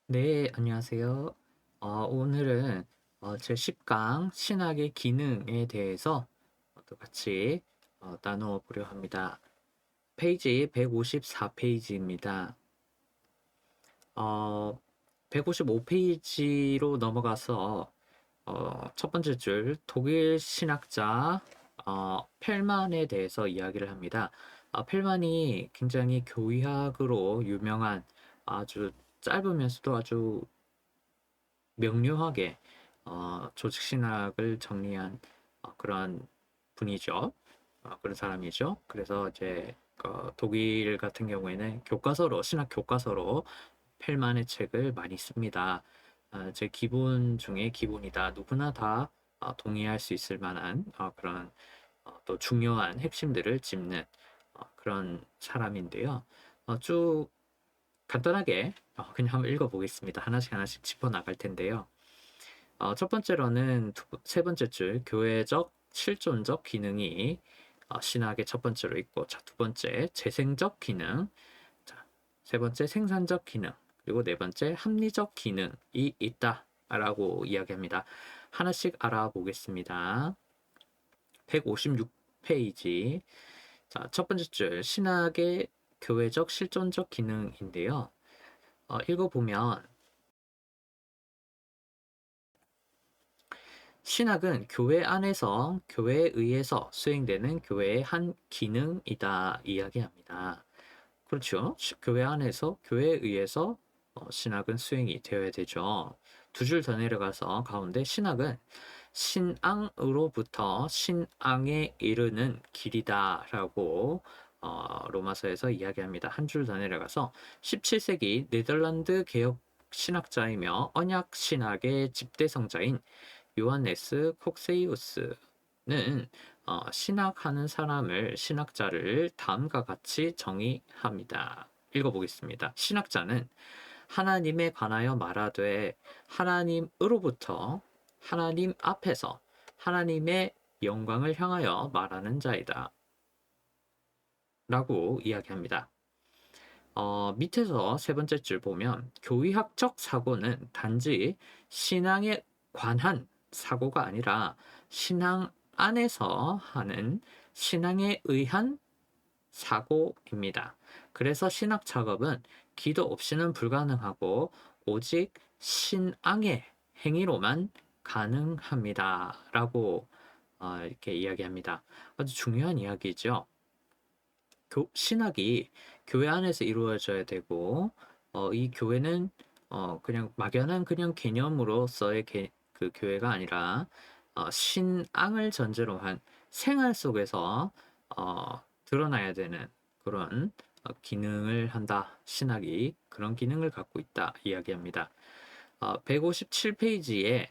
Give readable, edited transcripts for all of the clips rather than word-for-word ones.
네, 안녕하세요. 오늘은 제10강 신학의 기능에 대해서 또 같이 나누어 보려 합니다. 페이지 154페이지입니다. 155페이지로 넘어가서 첫 번째 줄 독일 신학자 펠만에 대해서 이야기를 합니다. 펠만이 굉장히 교의학으로 유명한 아주 짧으면서도 아주 명료하게 조직 신학을 정리한 그런 분이죠. 그런 사람이죠. 그래서 이제 독일 같은 경우에는 교과서로 신학 교과서로 펠만의 책을 많이 씁니다. 제 기본 중에 기본이다. 누구나 다 동의할 수 있을 만한 그런 또 중요한 핵심들을 짚는 그런 사람인데요. 쭉 간단하게 그냥 한번 읽어보겠습니다. 하나씩 하나씩 짚어나갈 텐데요. 첫 번째로는 세 번째 줄 교회적 실존적 기능이 신학의 첫 번째로 있고, 자, 두 번째 재생적 기능, 자, 세 번째 생산적 기능, 그리고 네 번째 합리적 기능이 있다라고 이야기합니다. 하나씩 알아보겠습니다. 156페이지. 자, 첫 번째 줄 신학의 교회적 실존적 기능인데요. 읽어보면 신학은 교회 안에서 교회에 의해서 수행되는 교회의 한 기능이다 이야기합니다. 그렇죠. 교회 안에서 교회에 의해서 신학은 수행이 되어야 되죠. 두 줄 더 내려가서 가운데 신학은 신앙으로부터 신앙에 이르는 길이다라고 로마서에서 이야기합니다. 한 줄 더 내려가서 17세기 네덜란드 개혁 신학자이며 언약 신학의 집대성자인 요한네스 콕세이우스는 신학하는 사람을 신학자를 다음과 같이 정의합니다. 읽어보겠습니다. 신학자는 하나님에 관하여 말하되 하나님으로부터 하나님 앞에서 하나님의 영광을 향하여 말하는 자이다. 라고 이야기합니다. 밑에서 세 번째 줄 보면 교의학적 사고는 단지 신앙에 관한 사고가 아니라 신앙 안에서 하는 신앙에 의한 사고입니다. 그래서 신학 작업은 기도 없이는 불가능하고 오직 신앙의 행위로만 가능합니다. 라고 이렇게 이야기합니다. 아주 중요한 이야기죠. 신학이 교회 안에서 이루어져야 되고, 이 교회는 그냥 막연한 그냥 개념으로서의 그 교회가 아니라 신앙을 전제로 한 생활 속에서 드러나야 되는 그런 기능을 한다. 신학이 그런 기능을 갖고 있다 이야기합니다. 157페이지에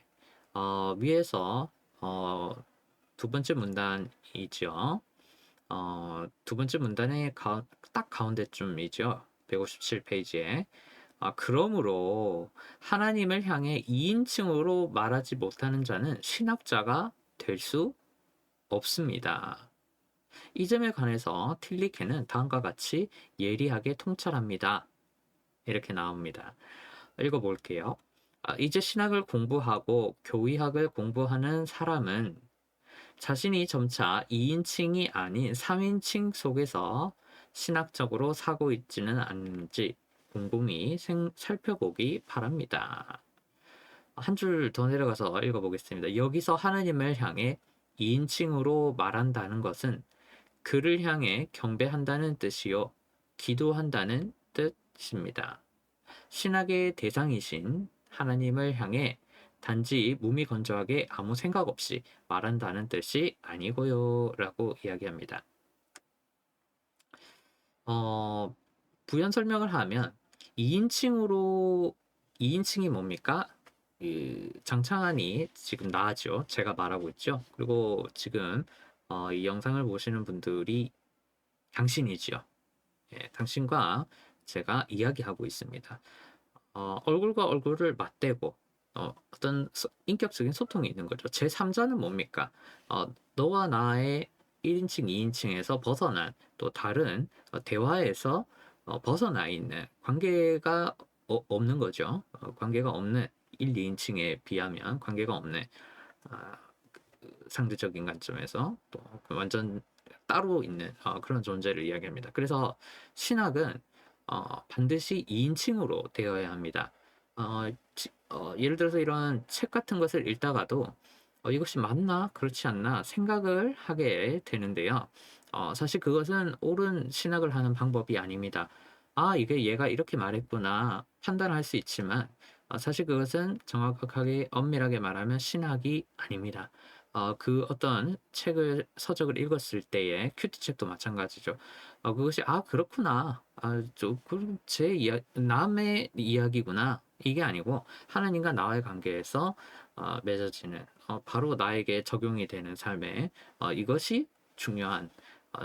위에서 두 번째 문단이죠. 두 번째 문단의 딱 가운데쯤이죠. 157페이지에. 그러므로 하나님을 향해 2인칭으로 말하지 못하는 자는 신학자가 될 수 없습니다. 이 점에 관해서 틸리케는 다음과 같이 예리하게 통찰합니다. 이렇게 나옵니다. 읽어볼게요. 이제 신학을 공부하고 교의학을 공부하는 사람은 자신이 점차 2인칭이 아닌 3인칭 속에서 신학적으로 사고 있지는 않은지 곰곰이 살펴보기 바랍니다. 한 줄 더 내려가서 읽어보겠습니다. 여기서 하나님을 향해 2인칭으로 말한다는 것은 그를 향해 경배한다는 뜻이요, 기도한다는 뜻입니다. 신학의 대상이신 하나님을 향해 단지 무미건조하게 아무 생각 없이 말한다는 뜻이 아니고요. 라고 이야기합니다. 부연 설명을 하면 2인칭이 뭡니까? 장창환이 지금 나죠. 제가 말하고 있죠. 그리고 지금 이 영상을 보시는 분들이 당신이지요. 예, 당신과 제가 이야기하고 있습니다. 얼굴과 얼굴을 맞대고 어떤 인격적인 소통이 있는 거죠. 제3자는 뭡니까? 너와 나의 1인칭, 2인칭에서 벗어난 또 다른 대화에서 벗어나 있는 관계가 없는 거죠. 관계가 없는 1, 2인칭에 비하면 관계가 없는 아, 상대적인 관점에서 또 완전 따로 있는 그런 존재를 이야기합니다. 그래서 신학은 반드시 2인칭으로 되어야 합니다. 예를 들어서 이런 책 같은 것을 읽다가도 이것이 맞나 그렇지 않나 생각을 하게 되는데요. 사실 그것은 옳은 신학을 하는 방법이 아닙니다. 이게 얘가 이렇게 말했구나 판단할 수 있지만 사실 그것은 정확하게 엄밀하게 말하면 신학이 아닙니다. 그 어떤 책을 서적을 읽었을 때의 큐티 책도 마찬가지죠. 그것이 그렇구나. 제 남의 이야기구나. 이게 아니고 하나님과 나와의 관계에서 맺어지는 바로 나에게 적용이 되는 삶에 이것이 중요한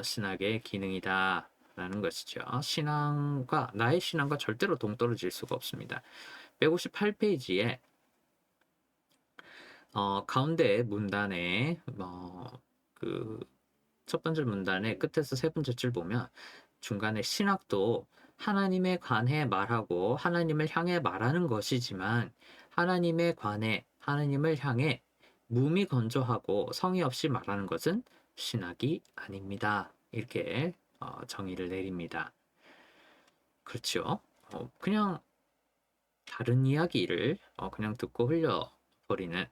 신학의 기능이다라는 것이죠. 신앙과 나의 신앙과 절대로 동떨어질 수가 없습니다. 158페이지에 가운데 문단에 그 첫 번째 문단의 끝에서 세 번째 줄 보면 중간에 신학도 하나님에 관해 말하고 하나님을 향해 말하는 것이지만 하나님에 관해 하나님을 향해 무미건조하고 성의 없이 말하는 것은 신학이 아닙니다. 이렇게 정의를 내립니다. 그렇죠? 그냥 다른 이야기를 그냥 듣고 흘려버리는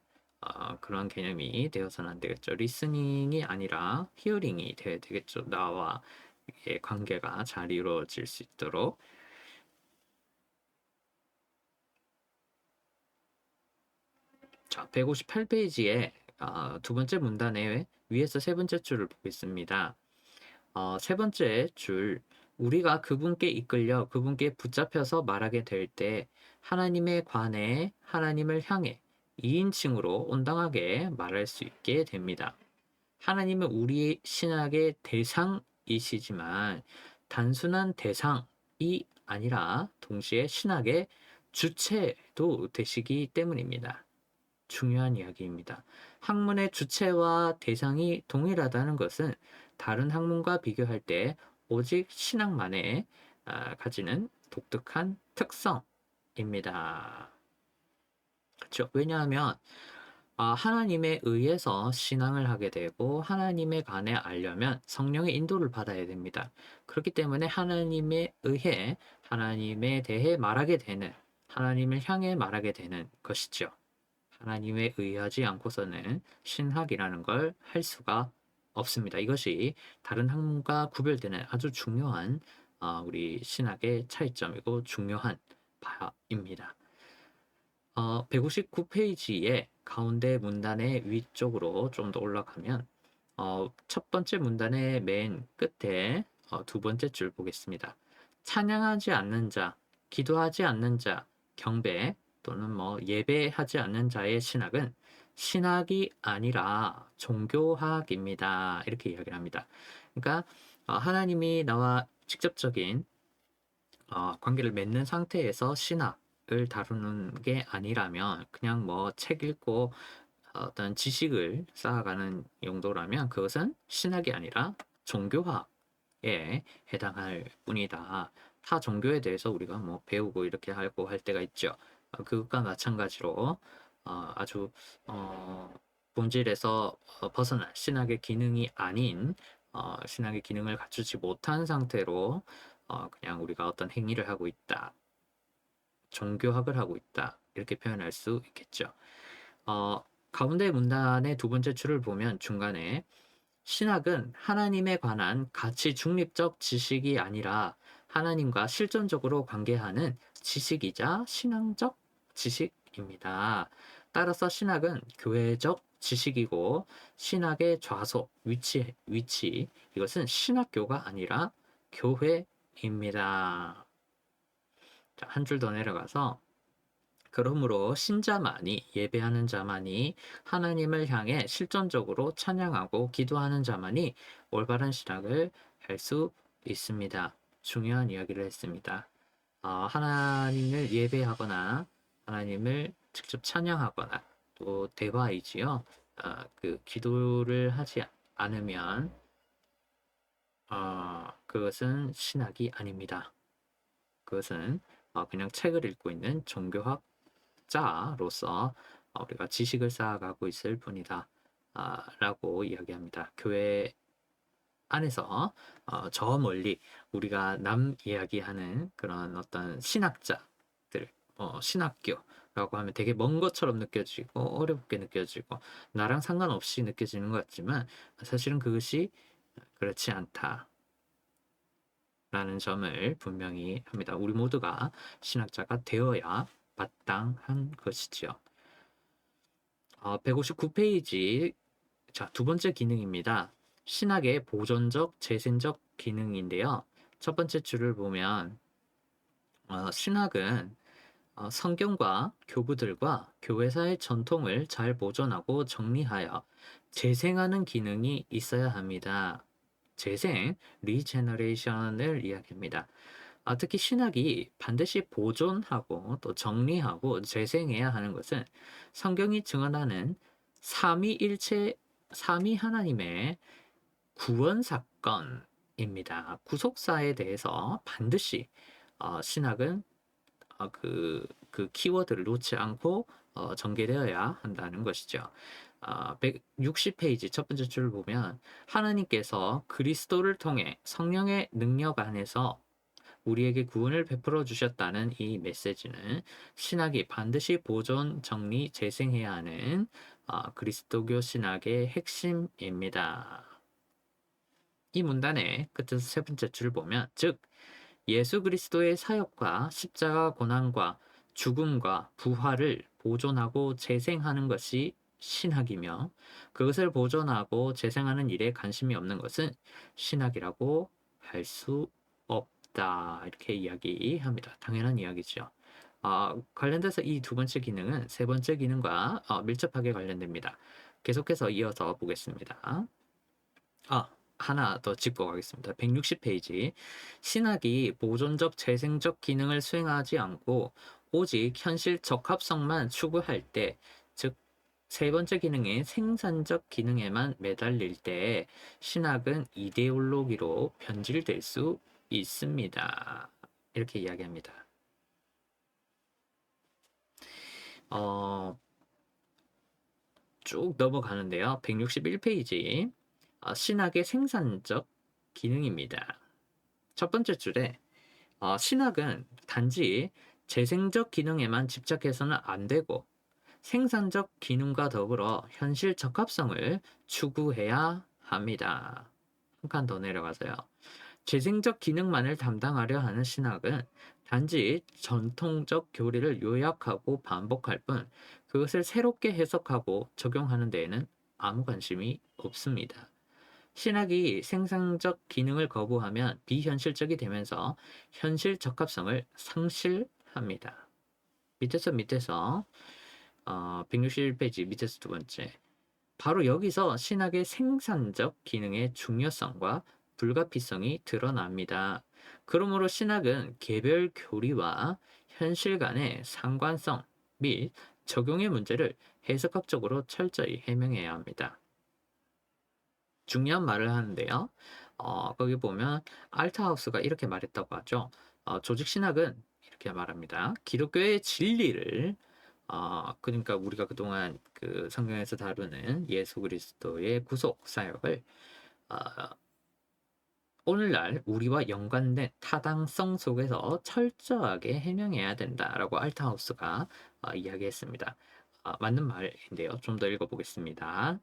그런 개념이 되어서는 안 되겠죠. 리스닝이 아니라 히어링이 되어야 되겠죠. 나와 관계가 잘 이루어질 수 있도록. 자, 158페이지에 두 번째 문단의 위에서 세 번째 줄을 보겠습니다. 세 번째 줄, 우리가 그분께 이끌려 그분께 붙잡혀서 말하게 될 때 하나님에 관해 하나님을 향해 2인칭으로 온당하게 말할 수 있게 됩니다. 하나님은 우리의 신학의 대상이시지만 단순한 대상이 아니라 동시에 신학의 주체도 되시기 때문입니다. 중요한 이야기입니다. 학문의 주체와 대상이 동일하다는 것은 다른 학문과 비교할 때 오직 신학만의 가지는 독특한 특성입니다. 그렇죠? 왜냐하면 하나님에 의해서 신앙을 하게 되고 하나님에 관해 알려면 성령의 인도를 받아야 됩니다. 그렇기 때문에 하나님에 의해 하나님에 대해 말하게 되는 하나님을 향해 말하게 되는 것이죠. 하나님에 의하지 않고서는 신학이라는 걸 할 수가 없습니다. 이것이 다른 학문과 구별되는 아주 중요한 우리 신학의 차이점이고 중요한 바입니다. 159페이지에 가운데 문단의 위쪽으로 좀 더 올라가면 첫 번째 문단의 맨 끝에 두 번째 줄 보겠습니다. 찬양하지 않는 자, 기도하지 않는 자, 경배 또는 예배하지 않는 자의 신학은 신학이 아니라 종교학입니다. 이렇게 이야기를 합니다. 그러니까 하나님이 나와 직접적인 관계를 맺는 상태에서 신학을 다루는 게 아니라면 그냥 책 읽고 어떤 지식을 쌓아가는 용도라면 그것은 신학이 아니라 종교학에 해당할 뿐이다. 타 종교에 대해서 우리가 배우고 이렇게 하고 할 때가 있죠. 그것과 마찬가지로 아주 본질에서 벗어난 신학의 기능이 아닌 신학의 기능을 갖추지 못한 상태로 그냥 우리가 어떤 행위를 하고 있다. 종교학을 하고 있다. 이렇게 표현할 수 있겠죠. 가운데 문단의 두 번째 줄을 보면 중간에 신학은 하나님에 관한 가치 중립적 지식이 아니라 하나님과 실존적으로 관계하는 지식이자 신앙적 지식입니다. 따라서 신학은 교회적 지식이고 신학의 좌소, 위치 이것은 신학교가 아니라 교회입니다. 한 줄 더 내려가서 그러므로 신자만이 예배하는 자만이 하나님을 향해 실존적으로 찬양하고 기도하는 자만이 올바른 신학을 할 수 있습니다. 중요한 이야기를 했습니다. 하나님을 예배하거나 하나님을 직접 찬양하거나 또 대화이지요. 그 기도를 하지 않으면 그것은 신학이 아닙니다. 그것은 그냥 책을 읽고 있는 종교학자로서 우리가 지식을 쌓아가고 있을 뿐이다. 라고 이야기합니다. 교회 안에서 저 멀리 우리가 남 이야기하는 그런 어떤 신학자들, 신학교라고 하면 되게 먼 것처럼 느껴지고 어렵게 느껴지고 나랑 상관없이 느껴지는 것 같지만 사실은 그것이 그렇지 않다. 라는 점을 분명히 합니다. 우리 모두가 신학자가 되어야 마땅한 것이지요. 159페이지, 자, 두 번째 기능입니다. 신학의 보존적, 재생적 기능인데요. 첫 번째 줄을 보면 신학은 성경과 교부들과 교회사의 전통을 잘 보존하고 정리하여 재생하는 기능이 있어야 합니다. 재생, 리제너레이션을 이야기합니다. 특히 신학이 반드시 보존하고 또 정리하고 재생해야 하는 것은 성경이 증언하는 삼위 하나님의 구원 사건입니다. 구속사에 대해서 반드시 신학은 그 키워드를 놓지 않고 전개되어야 한다는 것이죠. 160페이지 첫 번째 줄을 보면 하나님께서 그리스도를 통해 성령의 능력 안에서 우리에게 구원을 베풀어 주셨다는 이 메시지는 신학이 반드시 보존, 정리, 재생해야 하는 그리스도교 신학의 핵심입니다. 이 문단의 끝에서 세 번째 줄을 보면 즉 예수 그리스도의 사역과 십자가 고난과 죽음과 부활을 보존하고 재생하는 것이 신학이며 그것을 보존하고 재생하는 일에 관심이 없는 것은 신학이라고 할 수 없다. 이렇게 이야기합니다. 당연한 이야기죠. 관련돼서 이 두 번째 기능은 세 번째 기능과 밀접하게 관련됩니다. 계속해서 이어서 보겠습니다. 하나 더 짚고 가겠습니다. 160페이지. 신학이 보존적, 재생적 기능을 수행하지 않고 오직 현실 적합성만 추구할 때, 즉, 세 번째 기능인 생산적 기능에만 매달릴 때 신학은 이데올로기로 변질될 수 있습니다. 이렇게 이야기합니다. 쭉 넘어가는데요. 161페이지. 신학의 생산적 기능입니다. 첫 번째 줄에 신학은 단지 재생적 기능에만 집착해서는 안 되고 생산적 기능과 더불어 현실 적합성을 추구해야 합니다. 한 칸 더 내려가서요. 재생적 기능만을 담당하려 하는 신학은 단지 전통적 교리를 요약하고 반복할 뿐 그것을 새롭게 해석하고 적용하는 데에는 아무 관심이 없습니다. 신학이 생산적 기능을 거부하면 비현실적이 되면서 현실 적합성을 상실합니다. 밑에서 161페이지 밑에서 두 번째. 바로 여기서 신학의 생산적 기능의 중요성과 불가피성이 드러납니다. 그러므로 신학은 개별 교리와 현실 간의 상관성 및 적용의 문제를 해석학적으로 철저히 해명해야 합니다. 중요한 말을 하는데요. 거기 보면 알트하우스가 이렇게 말했다고 하죠. 조직 신학은 이렇게 말합니다. 기독교의 진리를 그러니까 우리가 그동안 그 성경에서 다루는 예수 그리스도의 구속 사역을 오늘날 우리와 연관된 타당성 속에서 철저하게 해명해야 된다라고 알트하우스가 이야기했습니다. 맞는 말인데요. 좀 더 읽어보겠습니다.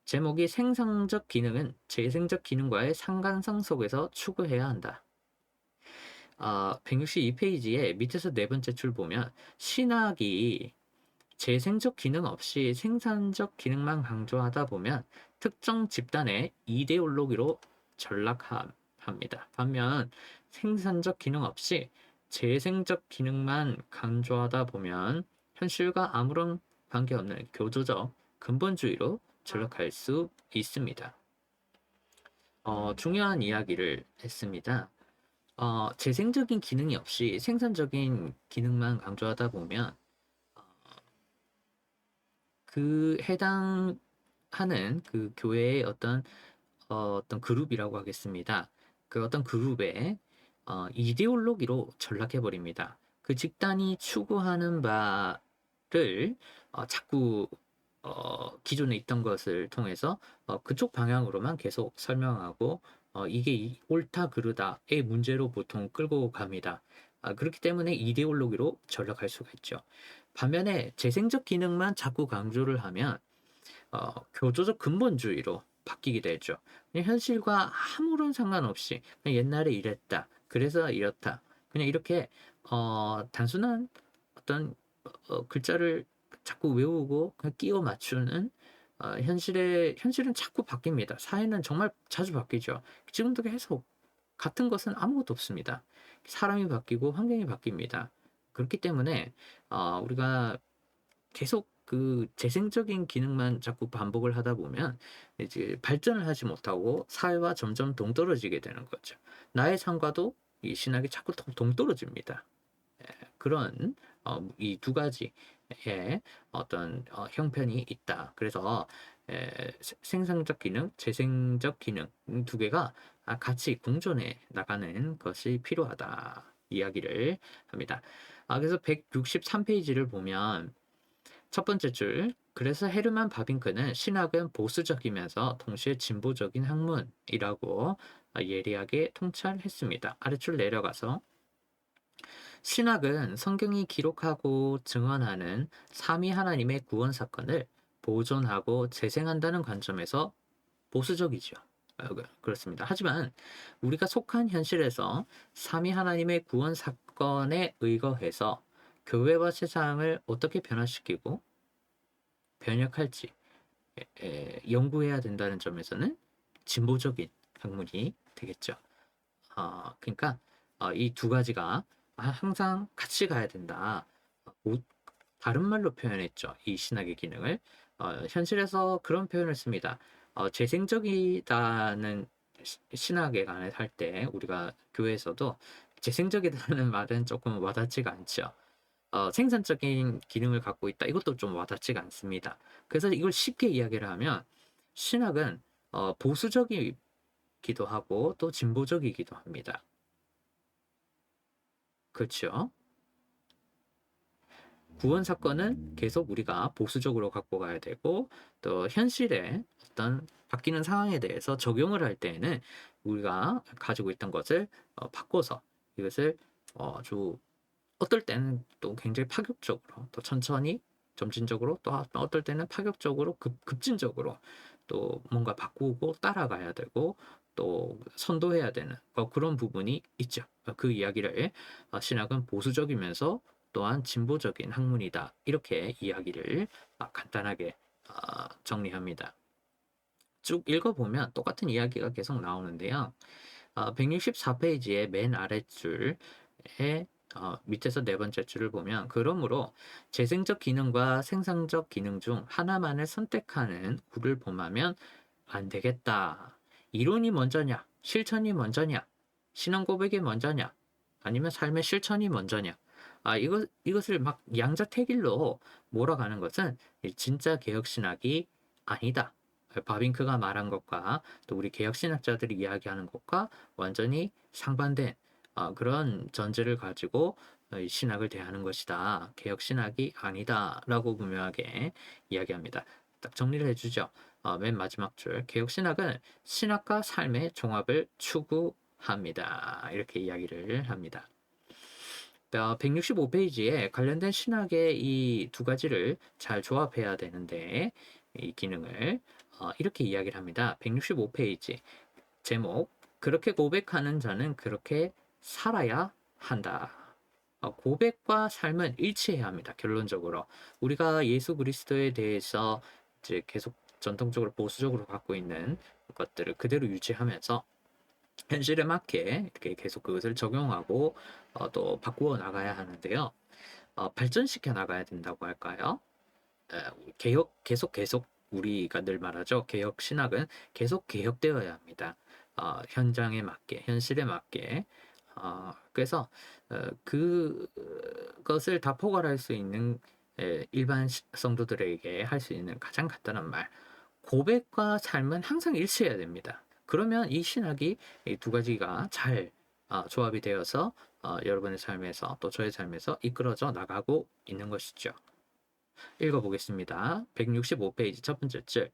제목이 생산적 기능은 재생적 기능과의 상관성 속에서 추구해야 한다. 162페이지에 밑에서 네 번째 줄 보면 신학이 재생적 기능 없이 생산적 기능만 강조하다 보면 특정 집단의 이데올로기로 전락합니다. 반면 생산적 기능 없이 재생적 기능만 강조하다 보면 현실과 아무런 관계없는 교조적 근본주의로 전락할 수 있습니다. 중요한 이야기를 했습니다. 재생적인 기능이 없이 생산적인 기능만 강조하다 보면 그 해당하는 그 교회의 어떤 그룹이라고 하겠습니다. 그 어떤 그룹에 이데올로기로 전락해 버립니다. 그 집단이 추구하는 바를 자꾸 기존에 있던 것을 통해서 그쪽 방향으로만 계속 설명하고 이게 옳다 그르다의 문제로 보통 끌고 갑니다. 그렇기 때문에 이데올로기로 전락할 수가 있죠. 반면에 재생적 기능만 자꾸 강조를 하면 교조적 근본주의로 바뀌게 되죠. 그냥 현실과 아무런 상관없이 그냥 옛날에 이랬다. 그래서 이렇다. 그냥 이렇게 단순한 어떤 글자를 자꾸 외우고 그냥 끼워 맞추는 현실은 자꾸 바뀝니다. 사회는 정말 자주 바뀌죠. 지금도 계속 같은 것은 아무것도 없습니다. 사람이 바뀌고 환경이 바뀝니다. 그렇기 때문에 우리가 계속 그 재생적인 기능만 자꾸 반복을 하다 보면 이제 발전을 하지 못하고 사회와 점점 동떨어지게 되는 거죠. 나의 삶과도 이 신학이 자꾸 동떨어집니다. 그런 이 두 가지의 어떤 형편이 있다. 그래서 생산적 기능, 재생적 기능 두 개가 같이 공존해 나가는 것이 필요하다. 이야기를 합니다. 그래서 163페이지를 보면 첫 번째 줄. 그래서 헤르만 바빙크는 신학은 보수적이면서 동시에 진보적인 학문이라고 예리하게 통찰했습니다. 아래줄 내려가서 신학은 성경이 기록하고 증언하는 삼위 하나님의 구원 사건을 보존하고 재생한다는 관점에서 보수적이죠. 그렇습니다. 하지만 우리가 속한 현실에서 삼위 하나님의 구원 사건에 의거해서 교회와 세상을 어떻게 변화시키고 변혁할지 연구해야 된다는 점에서는 진보적인 학문이 되겠죠. 그러니까 이 두 가지가 항상 같이 가야 된다. 다른 말로 표현했죠. 이 신학의 기능을 현실에서 그런 표현을 씁니다. 재생적이다는 신학에 관해 할 때 우리가 교회에서도 재생적이다는 말은 조금 와닿지가 않죠. 생산적인 기능을 갖고 있다. 이것도 좀 와닿지가 않습니다. 그래서 이걸 쉽게 이야기를 하면 신학은 보수적이기도 하고 또 진보적이기도 합니다. 그렇죠? 구원 사건은 계속 우리가 보수적으로 갖고 가야 되고 또 현실에 어떤 바뀌는 상황에 대해서 적용을 할 때에는 우리가 가지고 있던 것을 바꿔서 이것을 아주 어떨 때는 또 굉장히 파격적으로 또 천천히 점진적으로 또 어떨 때는 파격적으로 급진적으로 또 뭔가 바꾸고 따라가야 되고 또 선도해야 되는 그런 부분이 있죠. 그 이야기를 신학은 보수적이면서 또한 진보적인 학문이다. 이렇게 이야기를 간단하게 정리합니다. 쭉 읽어보면 똑같은 이야기가 계속 나오는데요. 164페이지의 맨 아랫줄에 밑에서 네 번째 줄을 보면 그러므로 재생적 기능과 생산적 기능 중 하나만을 선택하는 구를 범하면 안 되겠다. 이론이 먼저냐, 실천이 먼저냐, 신앙 고백이 먼저냐, 아니면 삶의 실천이 먼저냐. 이것을 막 양자택일로 몰아가는 것은 진짜 개혁신학이 아니다. 바빙크가 말한 것과 또 우리 개혁신학자들이 이야기하는 것과 완전히 상반된 그런 전제를 가지고 신학을 대하는 것이다. 개혁신학이 아니다라고 분명하게 이야기합니다. 딱 정리를 해주죠. 맨 마지막 줄. 개혁신학은 신학과 삶의 종합을 추구합니다. 이렇게 이야기를 합니다. 165페이지에 관련된 신학의 이 두 가지를 잘 조합해야 되는데 이 기능을 이렇게 이야기를 합니다. 165페이지 제목 그렇게 고백하는 자는 그렇게 살아야 한다. 고백과 삶은 일치해야 합니다. 결론적으로 우리가 예수 그리스도에 대해서 이제 계속 전통적으로 보수적으로 갖고 있는 것들을 그대로 유지하면서 현실에 맞게 이렇게 계속 그것을 적용하고 또 바꾸어 나가야 하는데요. 발전시켜 나가야 된다고 할까요? 계속 우리가 늘 말하죠. 개혁 신학은 계속 개혁되어야 합니다. 현장에 맞게, 현실에 맞게. 그래서 그것을 다 포괄할 수 있는 일반 성도들에게 할 수 있는 가장 간단한 말. 고백과 삶은 항상 일치해야 됩니다. 그러면 이 신학이 이 두 가지가 잘 조합이 되어서 여러분의 삶에서 또 저의 삶에서 이끌어져 나가고 있는 것이죠. 읽어보겠습니다. 165페이지 첫 번째 줄.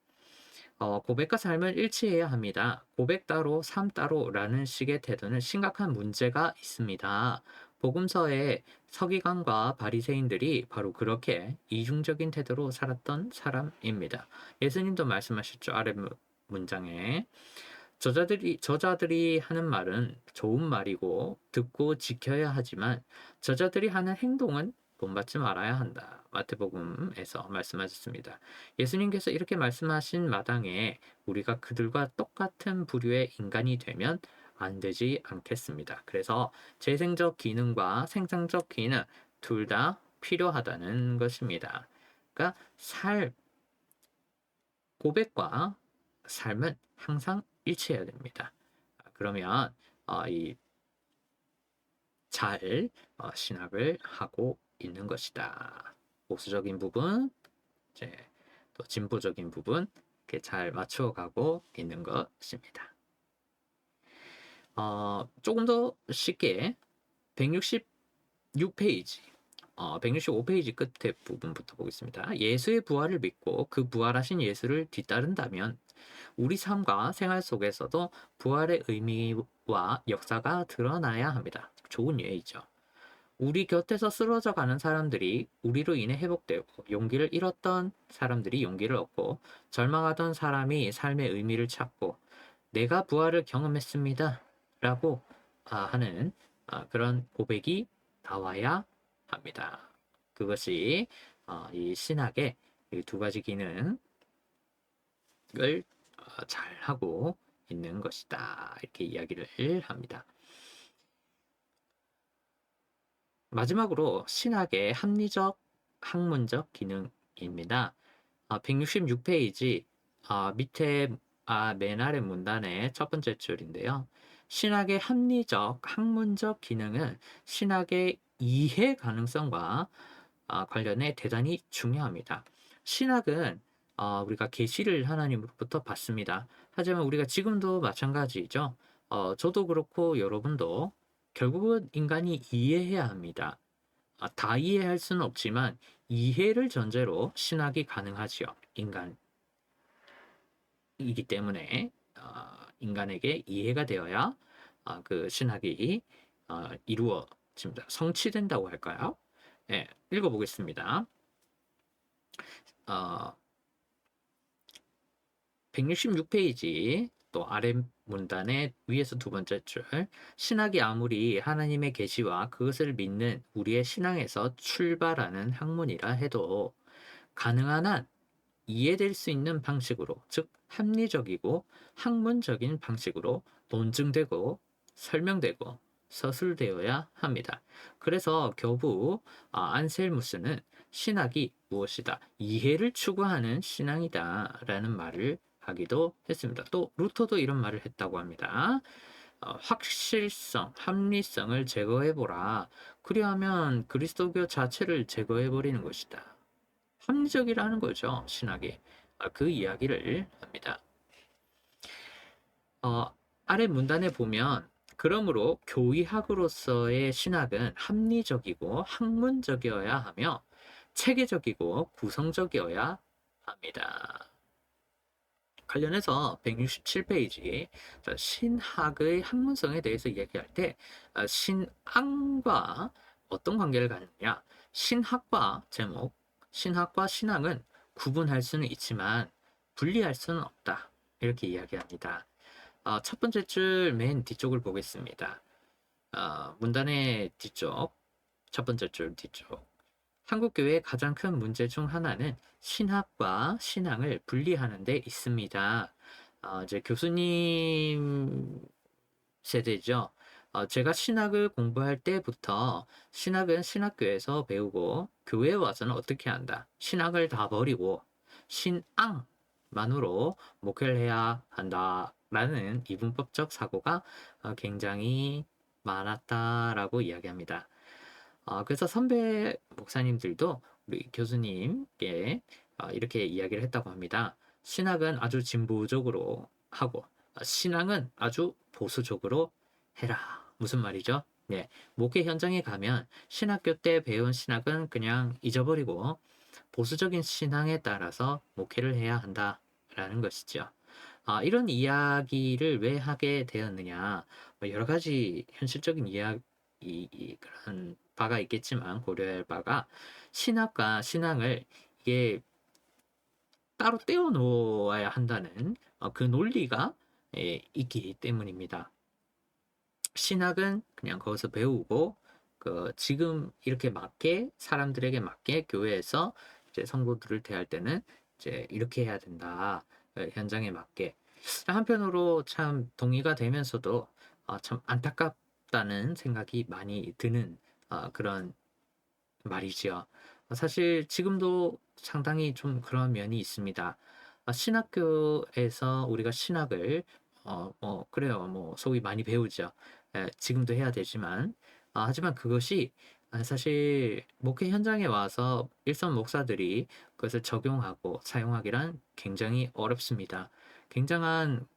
고백과 삶을 일치해야 합니다. 고백 따로, 삶 따로라는 식의 태도는 심각한 문제가 있습니다. 복음서의 서기관과 바리새인들이 바로 그렇게 이중적인 태도로 살았던 사람입니다. 예수님도 말씀하셨죠. 아래 문장에. 저자들이 하는 말은 좋은 말이고 듣고 지켜야 하지만 저자들이 하는 행동은 본받지 말아야 한다. 마태복음에서 말씀하셨습니다. 예수님께서 이렇게 말씀하신 마당에 우리가 그들과 똑같은 부류의 인간이 되면 안 되지 않겠습니다. 그래서 재생적 기능과 생산적 기능 둘 다 필요하다는 것입니다. 그러니까 고백과 삶은 항상 일치해야 됩니다. 그러면 잘 신학을 하고 있는 것이다. 보수적인 부분, 이제 또 진보적인 부분 이렇게 잘 맞춰가고 있는 것입니다. 조금 더 쉽게 166페이지 165페이지 끝에 부분부터 보겠습니다. 예수의 부활을 믿고 그 부활하신 예수를 뒤따른다면 우리 삶과 생활 속에서도 부활의 의미와 역사가 드러나야 합니다. 좋은 예이죠. 우리 곁에서 쓰러져 가는 사람들이 우리로 인해 회복되고 용기를 잃었던 사람들이 용기를 얻고 절망하던 사람이 삶의 의미를 찾고 내가 부활을 경험했습니다. 라고 하는 그런 고백이 나와야 합니다. 그것이 이 신학의 이 두 가지 기능을 잘 하고 있는 것이다. 이렇게 이야기를 합니다. 마지막으로 신학의 합리적 학문적 기능입니다. 166페이지 밑에 맨 아래 문단의 첫 번째 줄인데요. 신학의 합리적 학문적 기능은 신학의 이해 가능성과 관련해 대단히 중요합니다. 신학은 우리가 계시를 하나님으로부터 받습니다. 하지만 우리가 지금도 마찬가지죠. 저도 그렇고 여러분도 결국은 인간이 이해해야 합니다. 다 이해할 수는 없지만 이해를 전제로 신학이 가능하지요. 인간이기 때문에 인간에게 이해가 되어야 그 신학이 이루어집니다. 성취된다고 할까요? 네, 읽어보겠습니다. 166페이지 또 아래 문단의 위에서 두 번째 줄. 신학이 아무리 하나님의 계시와 그것을 믿는 우리의 신앙에서 출발하는 학문이라 해도 가능한 한 이해될 수 있는 방식으로, 즉 합리적이고 학문적인 방식으로 논증되고 설명되고 서술되어야 합니다. 그래서 교부 안셀무스는 신학이 무엇이다? 이해를 추구하는 신앙이다 라는 말을 하기도 했습니다. 또 루터도 이런 말을 했다고 합니다. 확실성, 합리성을 제거해보라. 그리하면 그리스도교 자체를 제거해버리는 것이다. 합리적이라는 거죠, 신학이. 그 이야기를 합니다. 아래 문단에 보면 그러므로 교의학으로서의 신학은 합리적이고 학문적이어야 하며 체계적이고 구성적이어야 합니다. 관련해서 167페이지 신학의 학문성에 대해서 이야기할 때 신앙과 어떤 관계를 갖느냐, 신학과 제목, 신학과 신앙은 구분할 수는 있지만 분리할 수는 없다. 이렇게 이야기합니다. 첫 번째 줄 맨 뒤쪽을 보겠습니다. 문단의 뒤쪽, 첫 번째 줄 뒤쪽. 한국교회의 가장 큰 문제 중 하나는 신학과 신앙을 분리하는 데 있습니다. 이제 교수님 세대죠. 제가 신학을 공부할 때부터 신학은 신학교에서 배우고 교회에 와서는 어떻게 한다. 신학을 다 버리고 신앙만으로 목회를 해야 한다라는 이분법적 사고가 굉장히 많았다라고 이야기합니다. 그래서 선배 목사님들도 우리 교수님께 이렇게 이야기를 했다고 합니다. 신학은 아주 진보적으로 하고 신앙은 아주 보수적으로 해라. 무슨 말이죠? 예, 목회 현장에 가면 신학교 때 배운 신학은 그냥 잊어버리고 보수적인 신앙에 따라서 목회를 해야 한다라는 것이죠. 이런 이야기를 왜 하게 되었느냐? 뭐 여러 가지 현실적인 그런 바가 있겠지만 고려할 바가 신학과 신앙을 이게 따로 떼어 놓아야 한다는 그 논리가 있기 때문입니다. 신학은 그냥 거기서 배우고 지금 이렇게 맞게 사람들에게 맞게 교회에서 이제 성도들을 대할 때는 이제 이렇게 해야 된다. 현장에 맞게. 한편으로 참 동의가 되면서도 참 안타깝다는 생각이 많이 드는 그런 말이지요. 사실 지금도 상당히 좀 그런 면이 있습니다. 신학교에서 우리가 신학을 그래요. 뭐 소위 많이 배우죠. 지금도 해야 되지만 하지만 그것이 사실 목회 현장에 와서 일선 목사들이 그것을 적용하고 사용하기란 굉장히 어렵습니다. 굉장한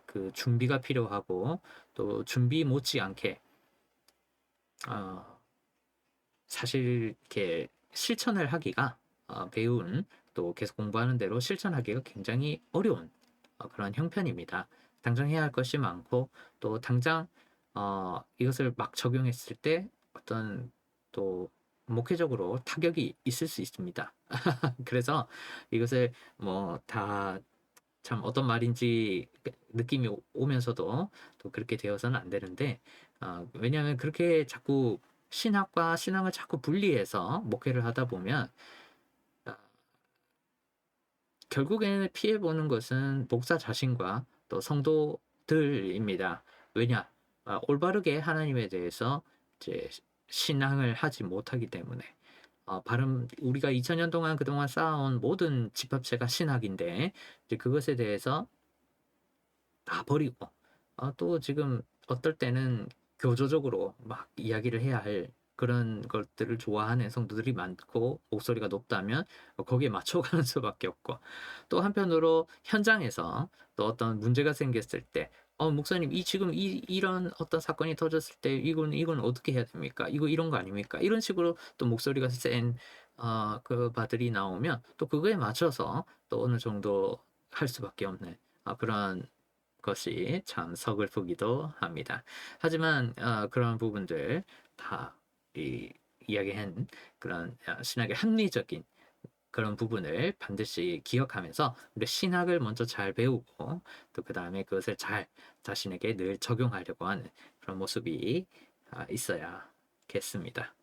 그 준비가 필요하고 또 준비 못지않게 어, 사실 이렇게 실천을 하기가 배운 또 계속 공부하는 대로 실천하기가 굉장히 어려운 그런 형편입니다. 당장 해야 할 것이 많고 또 당장 이것을 막 적용했을 때 어떤 또 목회적으로 타격이 있을 수 있습니다. 그래서 이것을 뭐 다 참 어떤 말인지 느낌이 오면서도 또 그렇게 되어서는 안 되는데 왜냐하면 그렇게 자꾸 신학과 신앙을 자꾸 분리해서 목회를 하다 보면 아, 결국에는 피해보는 것은 목사 자신과 또 성도들입니다. 왜냐? 올바르게 하나님에 대해서 이제 신앙을 하지 못하기 때문에 바른 우리가 2000년 동안 그동안 쌓아온 모든 집합체가 신학인데 이제 그것에 대해서 다 버리고 또 지금 어떨 때는 교조적으로 막 이야기를 해야 할 그런 것들을 좋아하는 성도들이 많고 목소리가 높다면 거기에 맞춰가는 수밖에 없고 또 한편으로 현장에서 또 어떤 문제가 생겼을 때 목사님 지금 이런 어떤 사건이 터졌을 때 이건 어떻게 해야 됩니까? 이거 이런 거 아닙니까? 이런 식으로 또 목소리가 센 그 바들이 나오면 또 그거에 맞춰서 또 어느 정도 할 수밖에 없는 그런 것이 참 서글프기도 합니다. 하지만 그런 부분들 다 이야기한 그런 신학의 합리적인 그런 부분을 반드시 기억하면서 우리 신학을 먼저 잘 배우고 또 그 다음에 그것을 잘 자신에게 늘 적용하려고 하는 그런 모습이 있어야겠습니다.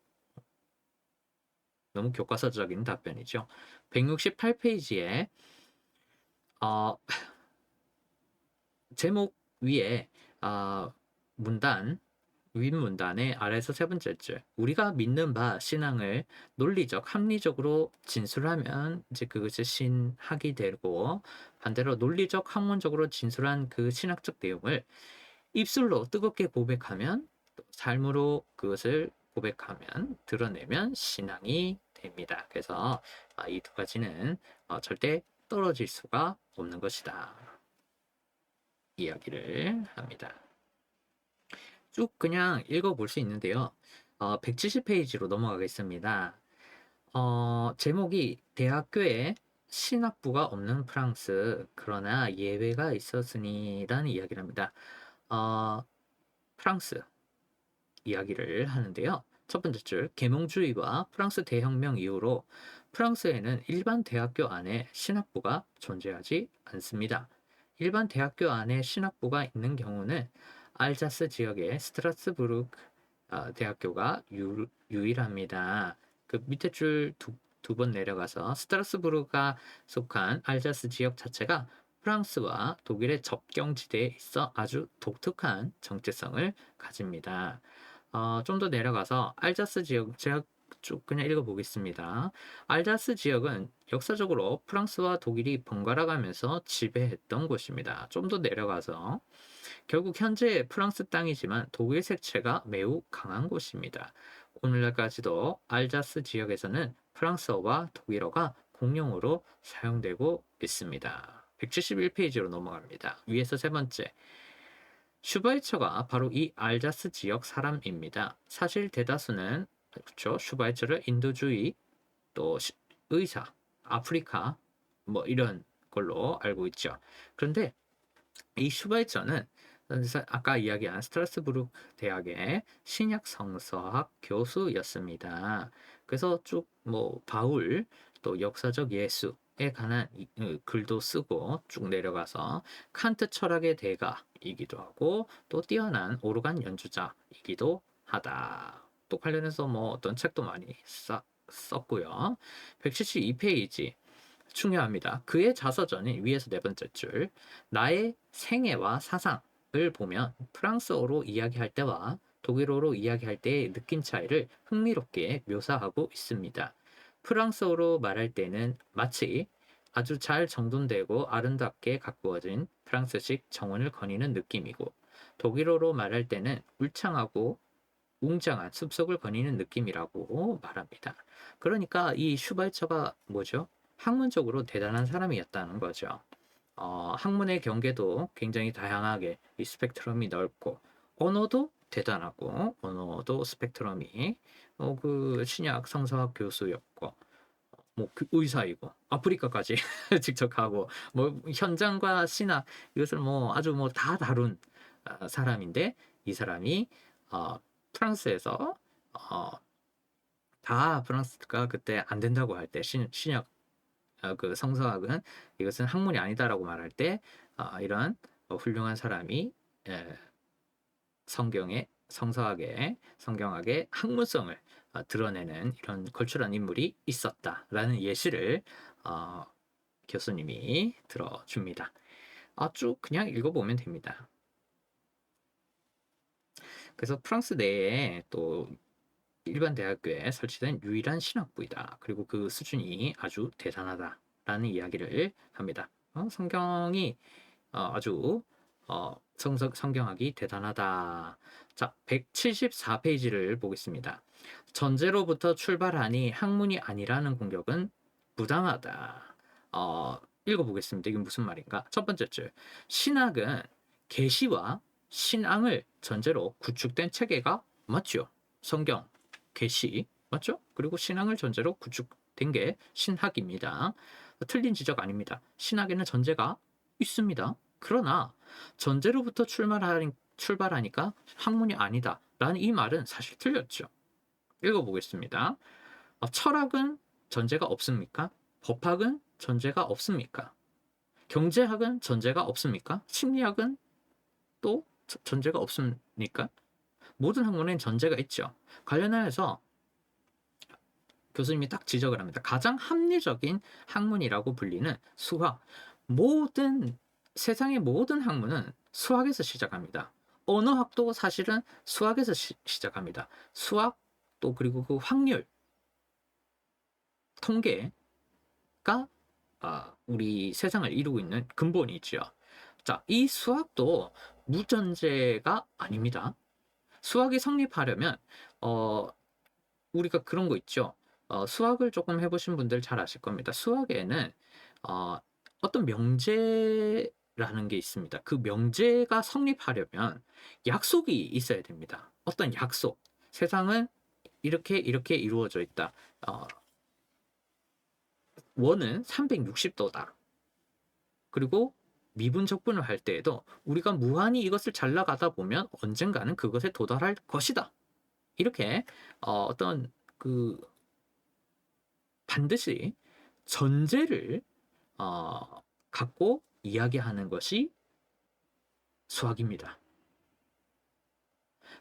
너무 교과서적인 답변이죠. 168페이지에 제목 위에 문단 윗문단의 아래에서 세 번째 줄 우리가 믿는 바 신앙을 논리적 합리적으로 진술하면 이제 그것이 신학이 되고 반대로 논리적 학문적으로 진술한 그 신학적 내용을 입술로 뜨겁게 고백하면 또 삶으로 그것을 고백하면 드러내면 신앙이 됩니다. 그래서 이 두 가지는 절대 떨어질 수가 없는 것이다. 이야기를 합니다. 쭉 그냥 읽어볼 수 있는데요. 170페이지로 넘어가겠습니다. 제목이 대학교에 신학부가 없는 프랑스 그러나 예외가 있었으니라는 이야기를 합니다. 프랑스 이야기를 하는데요. 첫 번째 줄 계몽주의와 프랑스 대혁명 이후로 프랑스에는 일반 대학교 안에 신학부가 존재하지 않습니다. 일반 대학교 안에 신학부가 있는 경우는 알자스 지역의 스트라스부르크 대학교가 유일합니다. 그 밑에 줄 두 번 내려가서 스트라스부르크가 속한 알자스 지역 자체가 프랑스와 독일의 접경지대에 있어 아주 독특한 정체성을 가집니다. 좀 더 내려가서 알자스 지역 제가 쭉 그냥 읽어보겠습니다. 알자스 지역은 역사적으로 프랑스와 독일이 번갈아 가면서 지배했던 곳입니다. 좀 더 내려가서 결국 현재 프랑스 땅이지만 독일 색채가 매우 강한 곳입니다. 오늘날까지도 알자스 지역에서는 프랑스어와 독일어가 공용어로 사용되고 있습니다. 171페이지로 넘어갑니다. 위에서 세 번째. 슈바이처가 바로 이 알자스 지역 사람입니다. 사실 대다수는 그렇죠. 슈바이처를 인도주의 또 의사, 아프리카 뭐 이런 걸로 알고 있죠. 그런데 이 슈바이처는 아까 이야기한 스트라스부르크 대학의 신약 성서학 교수였습니다. 그래서 쭉 뭐 바울 또 역사적 예수에 관한 글도 쓰고 쭉 내려가서 칸트 철학의 대가이기도 하고 또 뛰어난 오르간 연주자이기도 하다. 또 관련해서 뭐 어떤 책도 많이 썼고요. 172페이지 중요합니다. 그의 자서전이 위에서 네 번째 줄 나의 생애와 사상을 보면 프랑스어로 이야기할 때와 독일어로 이야기할 때의 느낌 차이를 흥미롭게 묘사하고 있습니다. 프랑스어로 말할 때는 마치 아주 잘 정돈되고 아름답게 가꾸어진 프랑스식 정원을 거니는 느낌이고 독일어로 말할 때는 울창하고 웅장한 숲속을 거니는 느낌이라고 말합니다. 그러니까 이 슈발처가 뭐죠? 학문적으로 대단한 사람이었다는 거죠. 학문의 경계도 굉장히 다양하게 이 스펙트럼이 넓고 언어도 대단하고 언어도 스펙트럼이 그 신약 성서학 교수였고 뭐 의사이고 아프리카까지 직접 가고 뭐 현장과 신학 이것을 뭐 아주 뭐 다 다룬 사람인데 이 사람이 프랑스에서 다 프랑스가 그때 안 된다고 할 때 신약 그 성서학은 이것은 학문이 아니다라고 말할 때 이런 훌륭한 사람이 성경의 성서학의 성경학의 학문성을 드러내는 이런 걸출한 인물이 있었다라는 예시를 교수님이 들어줍니다. 쭉 그냥 읽어보면 됩니다. 그래서 프랑스 내에 또 일반 대학교에 설치된 유일한 신학부이다. 그리고 그 수준이 아주 대단하다라는 이야기를 합니다. 성경이 아주 성경학이 대단하다. 자, 174페이지를 보겠습니다. 전제로부터 출발하니 학문이 아니라는 공격은 부당하다. 읽어보겠습니다. 이게 무슨 말인가? 첫 번째 줄. 신학은 계시와 신앙을 전제로 구축된 체계가 맞죠? 성경, 계시, 맞죠? 그리고 신앙을 전제로 구축된 게 신학입니다. 틀린 지적 아닙니다. 신학에는 전제가 있습니다. 그러나 전제로부터 출발하니까 학문이 아니다 라는 이 말은 사실 틀렸죠. 읽어보겠습니다. 철학은 전제가 없습니까? 법학은 전제가 없습니까? 경제학은 전제가 없습니까? 심리학은 또 전제가 없습니까? 모든 학문엔 전제가 있죠. 관련하여서 교수님이 딱 지적을 합니다. 가장 합리적인 학문이라고 불리는 수학. 세상의 모든 학문은 수학에서 시작합니다. 언어학도 사실은 수학에서 시작합니다. 수학 또 그리고 그 확률, 통계가 우리 세상을 이루고 있는 근본이죠. 자, 이 수학도 무전제가 아닙니다. 수학이 성립하려면 우리가 그런 거 있죠. 수학을 조금 해보신 분들 잘 아실 겁니다. 수학에는 어떤 명제라는 게 있습니다. 그 명제가 성립하려면 약속이 있어야 됩니다. 어떤 약속. 세상은 이렇게 이루어져 있다. 원은 360도다. 그리고 미분적분을 할 때에도 우리가 무한히 이것을 잘 나가다 보면 언젠가는 그것에 도달할 것이다. 이렇게 어떤 그 반드시 전제를 갖고 이야기하는 것이 수학입니다.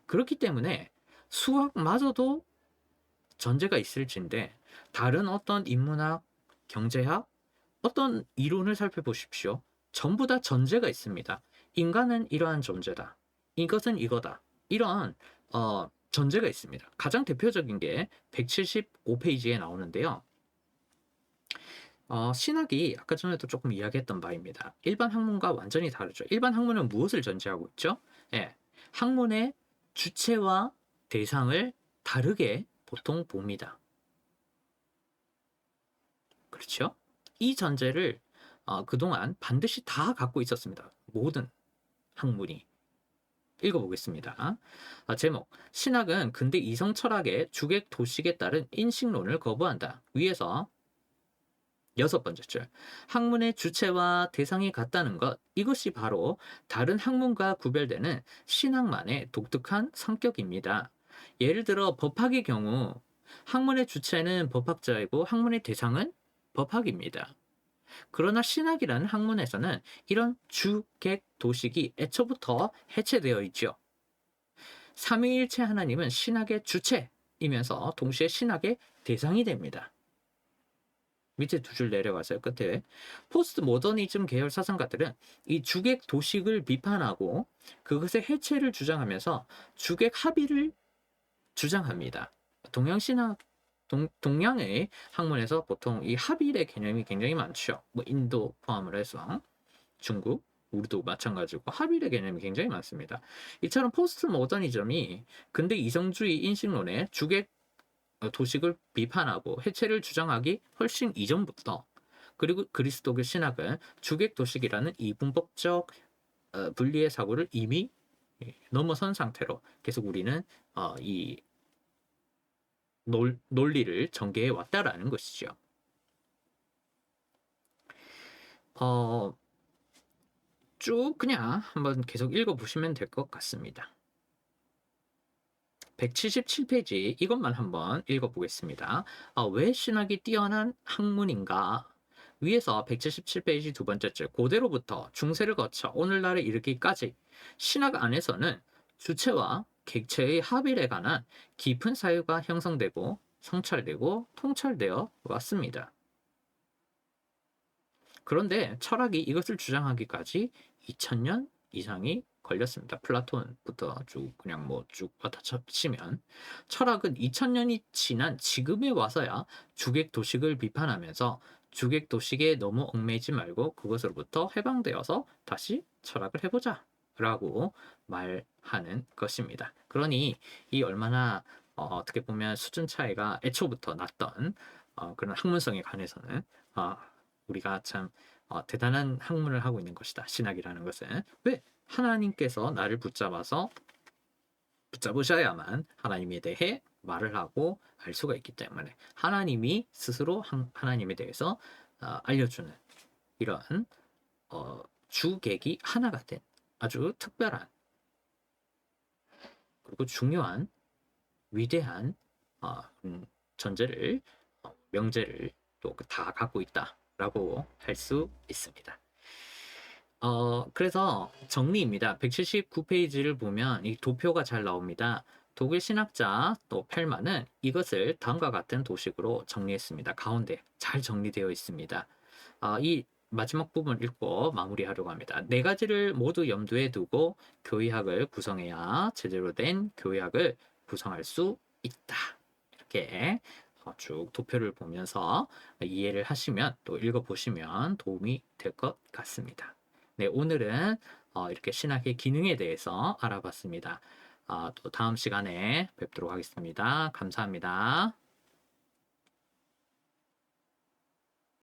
그렇기 때문에 수학마저도 전제가 있을진데 다른 어떤 인문학, 경제학, 어떤 이론을 살펴보십시오. 전부 다 전제가 있습니다. 인간은 이러한 존재다. 이것은 이거다. 이런 전제가 있습니다. 가장 대표적인 게 175페이지에 나오는데요. 신학이 아까 전에도 조금 이야기했던 바입니다. 일반 학문과 완전히 다르죠. 일반 학문은 무엇을 전제하고 있죠? 예, 학문의 주체와 대상을 다르게 보통 봅니다. 그렇죠? 이 전제를 그동안 반드시 다 갖고 있었습니다. 모든 학문이. 읽어보겠습니다. 제목, 신학은 근대 이성 철학의 주객 도식에 따른 인식론을 거부한다. 위에서 6번째 줄. 학문의 주체와 대상이 같다는 것, 이것이 바로 다른 학문과 구별되는 신학만의 독특한 성격입니다. 예를 들어 법학의 경우 학문의 주체는 법학자이고 학문의 대상은 법학입니다. 그러나 신학이라는 학문에서는 이런 주객 도식이 애초부터 해체되어 있죠. 삼위일체 하나님은 신학의 주체이면서 동시에 신학의 대상이 됩니다. 밑에 두 줄 내려가세요. 끝에. 포스트 모더니즘 계열 사상가들은 이 주객 도식을 비판하고 그것의 해체를 주장하면서 주객 합의를 주장합니다. 동양신학 동양의 학문에서 보통 이 합일의 개념이 굉장히 많죠. 뭐 인도 포함을 해서 중국, 우리도 마찬가지고 합일의 개념이 굉장히 많습니다. 이처럼 포스트 모더니즘이 근대 이성주의 인식론의 주객 도식을 비판하고 해체를 주장하기 훨씬 이전부터, 그리고 그리스도교 신학은 주객 도식이라는 이분법적 분리의 사고를 이미 넘어선 상태로 계속 우리는 이 논리를 전개해 왔다라는 것이죠. 쭉 그냥 한번 계속 읽어보시면 될 것 같습니다. 177페이지 이것만 한번 읽어보겠습니다. 왜 신학이 뛰어난 학문인가? 위에서 177페이지 두 번째 줄, 고대로부터 중세를 거쳐 오늘날에 이르기까지 신학 안에서는 주체와 객체의 합일에 관한 깊은 사유가 형성되고 성찰되고 통찰되어 왔습니다. 그런데 철학이 이것을 주장하기까지 2000년 이상이 걸렸습니다. 플라톤부터 쭉 그냥 뭐 쭉 왔다 치면 철학은 2000년이 지난 지금에 와서야 주객 도식을 비판하면서 주객 도식에 너무 얽매이지 말고 그것으로부터 해방되어서 다시 철학을 해보자 라고 말하는 것입니다. 그러니 이 얼마나 어떻게 보면 수준 차이가 애초부터 났던 그런 학문성에 관해서는 우리가 참 대단한 학문을 하고 있는 것이다. 신학이라는 것은. 왜? 하나님께서 나를 붙잡으셔야만 하나님에 대해 말을 하고 알 수가 있기 때문에 하나님이 스스로 하나님에 대해서 알려주는 이런 주객이 하나가 된 아주 특별한 그리고 중요한 위대한 전제를 명제를 또 다 갖고 있다라고 할 수 있습니다. 그래서 정리입니다. 179페이지를 보면 이 도표가 잘 나옵니다. 독일 신학자 또 펠만은 이것을 다음과 같은 도식으로 정리했습니다. 가운데 잘 정리되어 있습니다. 이 마지막 부분 읽고 마무리하려고 합니다. 네 가지를 모두 염두에 두고 교의학을 구성해야 제대로 된 교의학을 구성할 수 있다. 이렇게 쭉 도표를 보면서 이해를 하시면 또 읽어보시면 도움이 될 것 같습니다. 네, 오늘은 이렇게 신학의 기능에 대해서 알아봤습니다. 또 다음 시간에 뵙도록 하겠습니다. 감사합니다.